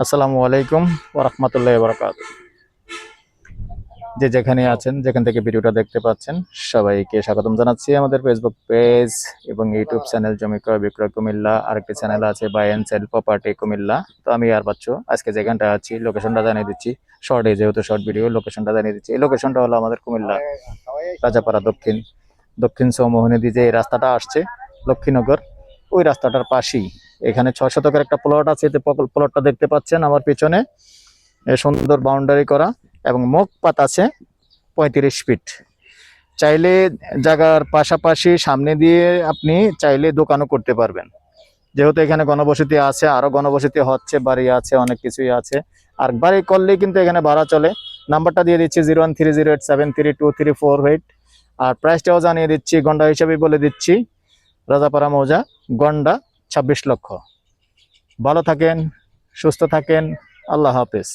আসসালামু আলাইকুম ওয়া রাহমাতুল্লাহি ওয়া বারাকাতুহু। যে যেখানে আছেন, যেখান থেকে ভিডিওটা দেখতে পাচ্ছেন, সবাইকে স্বাগতম জানাচ্ছি আমাদের ফেসবুক পেজ এবং ইউটিউব চ্যানেল জমি ক্রয় বিক্রয় কুমিল্লা। আরেকটি চ্যানেল আছে buy and sell property Comilla. তো আমি আর বাচ্চু আজকে যেখানটা আছি লোকেশনটা জানিয়ে দিচ্ছি। শর্টে যেহেতু শর্ট ভিডিও, লোকেশনটা জানিয়ে দিচ্ছি। এই লোকেশনটা হলো আমাদের কুমিল্লা রাজাপাড়া দক্ষিণ দক্ষিণ চৌমোহনী দিয়ে যে এই রাস্তাটা আসছে লক্ষ্মীনগর, ওই রাস্তাটার পাশেই এখানে 6 শতকের একটা প্লট আছে। এতে প্লটটা দেখতে পাচ্ছেন আমার পিছনে, সুন্দর বাউন্ডারি করা এবং মুখ পাত আছে 35 ফিট। চাইলে জায়গার পাশাপাশি সামনে দিয়ে আপনি চাইলে দোকানও করতে পারবেন, যেহেতু এখানে ঘনবসতি আছে, আরো ঘনবসতি হচ্ছে, বাড়ি আছে, অনেক কিছুই আছে। আর বাড়ি করলেই কিন্তু এখানে ভাড়া চলে। নাম্বারটা দিয়ে দিচ্ছি 0130873234, আর প্রাইসটাও জানিয়ে দিচ্ছি, গন্ডা হিসেবে বলে দিচ্ছি। রাজাপাড়া মৌজা, গন্ডা 26 লক্ষ। ভালো থাকেন, সুস্থ থাকেন, আল্লাহ হাফেজ।